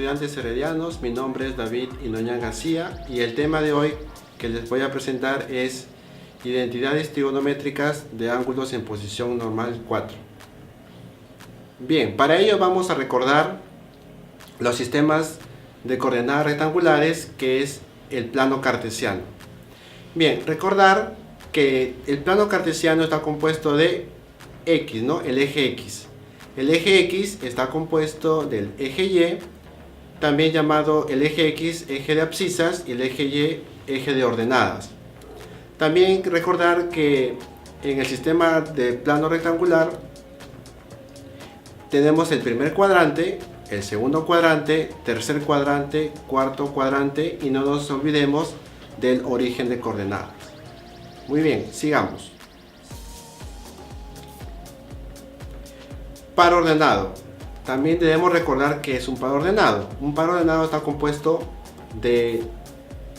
estudiantes heredianos, mi nombre es David Inoñan García y el tema de hoy que les voy a presentar es identidades trigonométricas de ángulos en posición normal 4. Bien, para ello vamos a recordar los sistemas de coordenadas rectangulares que es el plano cartesiano. Bien, recordar que el plano cartesiano está compuesto de X, ¿no? El eje X. El eje X está compuesto del eje Y, también llamado el eje X, eje de abscisas, y el eje Y, eje de ordenadas. También recordar que en el sistema de plano rectangular tenemos el primer cuadrante, el segundo cuadrante, tercer cuadrante, cuarto cuadrante y no nos olvidemos del origen de coordenadas. Muy bien, sigamos. Par ordenado. También debemos recordar que es un par ordenado. Un par ordenado está compuesto de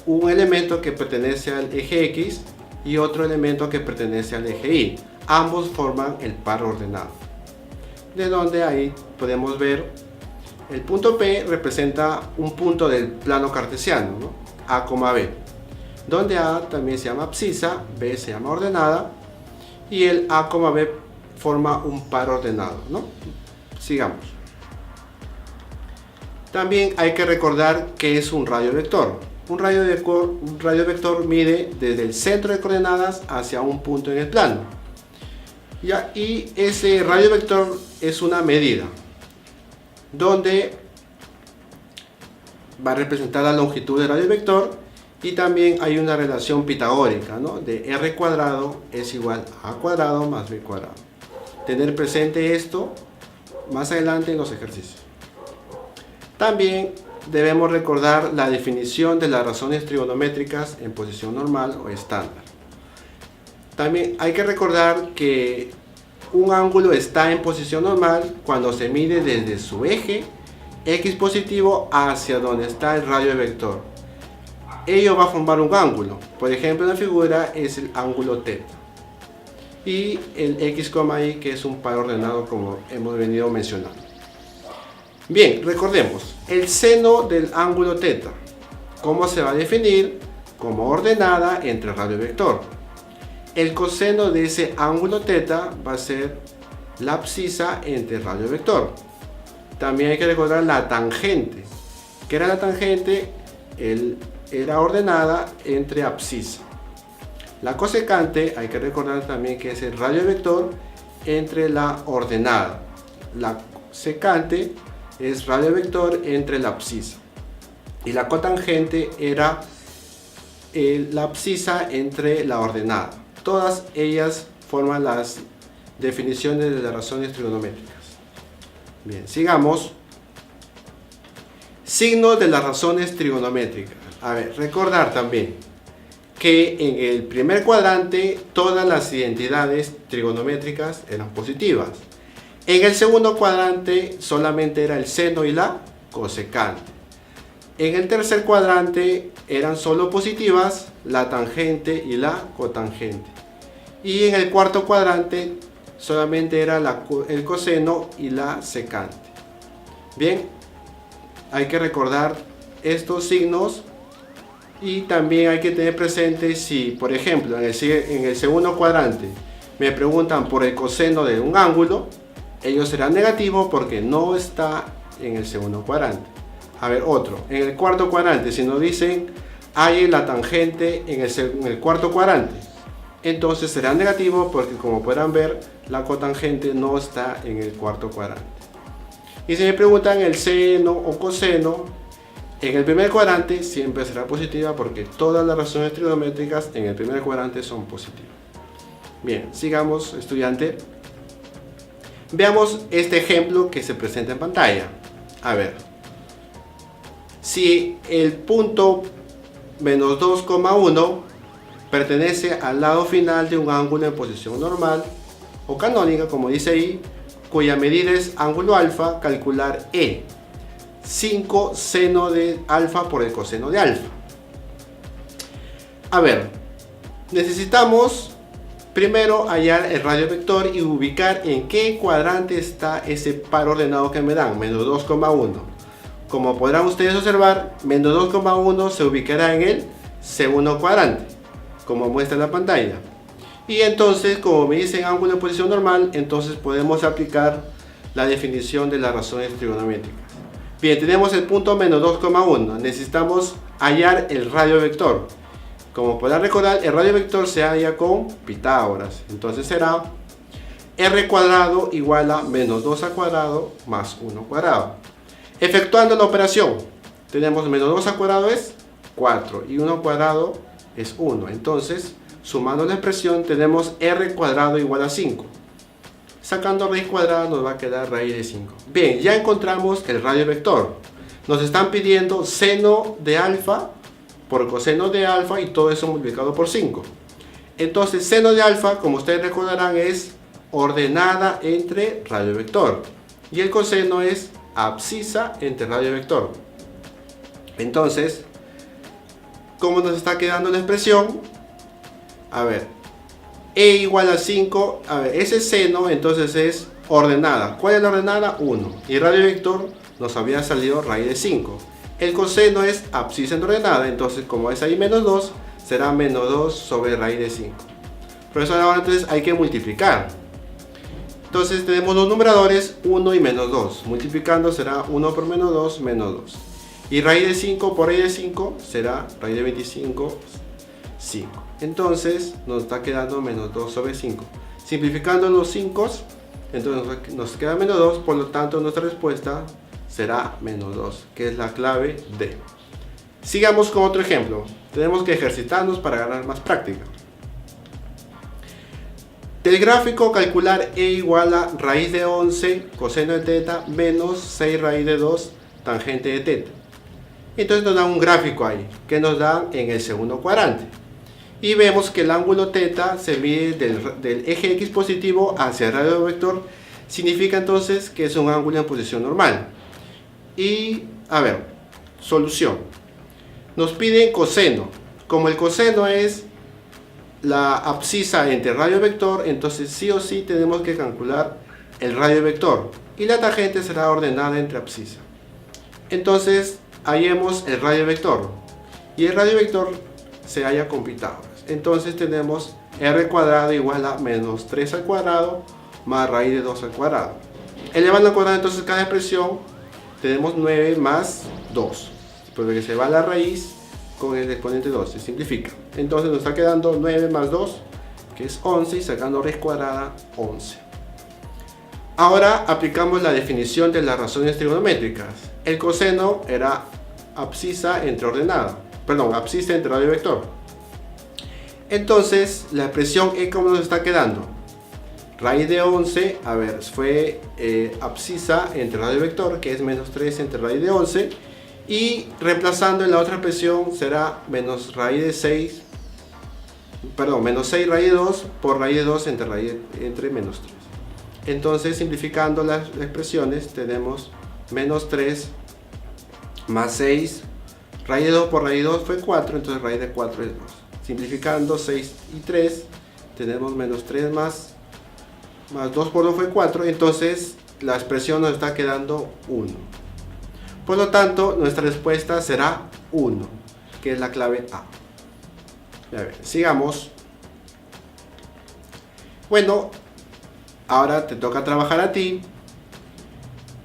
un elemento que pertenece al eje X y otro elemento que pertenece al eje Y. Ambos forman el par ordenado. De donde ahí podemos ver el punto P representa un punto del plano cartesiano, ¿no? A, B. Donde A también se llama abscisa, B se llama ordenada y el A, B forma un par ordenado, ¿no? Sigamos. También hay que recordar que es un radio vector. Un radio vector mide desde el centro de coordenadas hacia un punto en el plano. Y ese radio vector es una medida donde va a representar la longitud del radio vector y también hay una relación pitagórica, ¿no? De r cuadrado es igual a cuadrado más b cuadrado. Tener presente esto más adelante en los ejercicios. También debemos recordar la definición de las razones trigonométricas en posición normal o estándar. También hay que recordar que un ángulo está en posición normal cuando se mide desde su eje X positivo hacia donde está el radio vector. Ello va a formar un ángulo. Por ejemplo, en la figura es el ángulo θ. Y el X, Y, que es un par ordenado como hemos venido mencionando. Bien, recordemos, el seno del ángulo θ, ¿cómo se va a definir? Como ordenada entre radio vector. El coseno de ese ángulo θ va a ser la abscisa entre radio vector. También hay que recordar la tangente. ¿Qué era la tangente? Era ordenada entre abscisa. La cosecante hay que recordar también que es el radio vector entre la ordenada. La secante es radio vector entre la abscisa. Y la cotangente era la abscisa entre la ordenada. Todas ellas forman las definiciones de las razones trigonométricas. Bien, sigamos. Signos de las razones trigonométricas. A ver, recordar también que en el primer cuadrante todas las identidades trigonométricas eran positivas. En el segundo cuadrante solamente era el seno y la cosecante. En el tercer cuadrante eran solo positivas la tangente y la cotangente. Y en el cuarto cuadrante solamente era el coseno y la secante. Bien, hay que recordar estos signos. Y también hay que tener presente si, por ejemplo, en el segundo cuadrante me preguntan por el coseno de un ángulo, ello será negativo porque no está en el segundo cuadrante. A ver, otro. En el cuarto cuadrante, si nos dicen hay la tangente en el cuarto cuadrante, entonces será negativo porque, como podrán ver, la cotangente no está en el cuarto cuadrante. Y si me preguntan el seno o coseno, en el primer cuadrante siempre será positiva porque todas las razones trigonométricas en el primer cuadrante son positivas. Bien, sigamos, estudiante. Veamos este ejemplo que se presenta en pantalla. A ver, si el punto menos 2,1 pertenece al lado final de un ángulo en posición normal o canónica, como dice ahí, cuya medida es ángulo alfa, calcular E. 5 seno de alfa por el coseno de alfa. A ver, necesitamos primero hallar el radio vector y ubicar en qué cuadrante está ese par ordenado que me dan, menos 2,1. Como podrán ustedes observar, menos 2,1 se ubicará en el segundo cuadrante, como muestra en la pantalla. Y entonces, como me dicen ángulo de posición normal, entonces podemos aplicar la definición de las razones trigonométricas. Bien, tenemos el punto menos 2,1. Necesitamos hallar el radio vector. Como podrán recordar, el radio vector se halla con Pitágoras. Entonces será r cuadrado igual a menos 2 al cuadrado más 1 cuadrado. Efectuando la operación, tenemos menos 2 al cuadrado es 4 y 1 cuadrado es 1. Entonces, sumando la expresión, tenemos r cuadrado igual a 5. Sacando raíz cuadrada nos va a quedar raíz de 5. Bien, ya encontramos el radio vector. Nos están pidiendo seno de alfa por coseno de alfa y todo eso multiplicado por 5. Entonces, seno de alfa, como ustedes recordarán, es ordenada entre radio vector. Y el coseno es abscisa entre radio vector. Entonces, ¿cómo nos está quedando la expresión? A ver, e igual a 5, a ver, ese seno entonces es ordenada. ¿Cuál es la ordenada? 1. Y radio vector nos había salido raíz de 5. El coseno es abscisa entre ordenada, entonces como es ahí menos 2, será menos 2 sobre raíz de 5. Por eso ahora entonces hay que multiplicar. Entonces tenemos los numeradores 1 y menos 2. Multiplicando será 1 por menos 2, menos 2. Y raíz de 5 por raíz de 5 será raíz de 25, 5. Entonces nos está quedando menos 2 sobre 5. Simplificando los 5, entonces nos queda menos 2, por lo tanto nuestra respuesta será menos 2, que es la clave D. Sigamos con otro ejemplo. Tenemos que ejercitarnos para ganar más práctica. Del gráfico calcular e igual a raíz de 11 coseno de teta menos 6 raíz de 2 tangente de teta. Entonces nos da un gráfico ahí, que nos da en el segundo cuadrante. Y vemos que el ángulo teta se mide del eje X positivo hacia el radio vector. Significa entonces que es un ángulo en posición normal. Y, a ver, solución. Nos piden coseno. Como el coseno es la abscisa entre radio vector, entonces sí o sí tenemos que calcular el radio vector. Y la tangente será ordenada entre abscisa. Entonces, hallemos el radio vector. Y el radio vector se halla con Pitágoras. Entonces tenemos r cuadrado igual a menos 3 al cuadrado más raíz de 2 al cuadrado. Elevando al cuadrado entonces cada expresión, tenemos 9 más 2. Porque se va la raíz con el exponente 2, se simplifica. Entonces nos está quedando 9 más 2, que es 11, y sacando raíz cuadrada, 11. Ahora aplicamos la definición de las razones trigonométricas. El coseno era abscisa entre ordenada. Perdón, abscisa entre radio vector. Entonces, la expresión E, ¿cómo nos está quedando? Raíz de 11, a ver, fue abscisa entre radio vector, que es menos 3 entre raíz de 11. Y reemplazando en la otra expresión será menos raíz de 6, perdón, menos 6 raíz de 2 por raíz de 2 entre menos 3. Entonces, simplificando las expresiones, tenemos menos 3 más 6. Raíz de 2 por raíz de 2 fue 4, entonces raíz de 4 es 2. Simplificando 6 y 3, tenemos menos 3 más 2 por 2 fue 4, entonces la expresión nos está quedando 1. Por lo tanto, nuestra respuesta será 1, que es la clave A. A ver, sigamos. Bueno, ahora te toca trabajar a ti.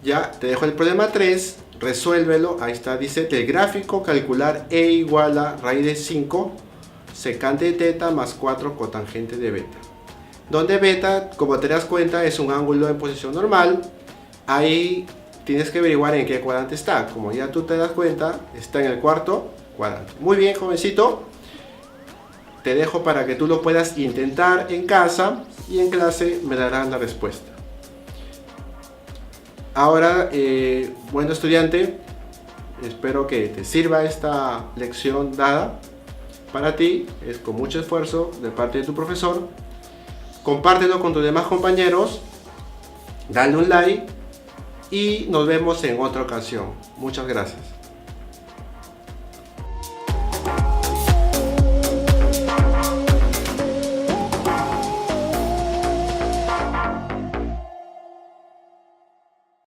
Ya, te dejo el problema 3. Resuélvelo, ahí está, dice del gráfico calcular E igual a raíz de 5 secante de teta más 4 cotangente de beta, donde beta, como te das cuenta, es un ángulo en posición normal. Ahí tienes que averiguar en qué cuadrante está. Como ya tú te das cuenta, está en el cuarto cuadrante. Muy bien, jovencito, te dejo para que tú lo puedas intentar en casa y en clase me darán la respuesta. Ahora, bueno estudiante, espero que te sirva esta lección dada para ti. Es con mucho esfuerzo de parte de tu profesor. Compártelo con tus demás compañeros, dale un like y nos vemos en otra ocasión. Muchas gracias.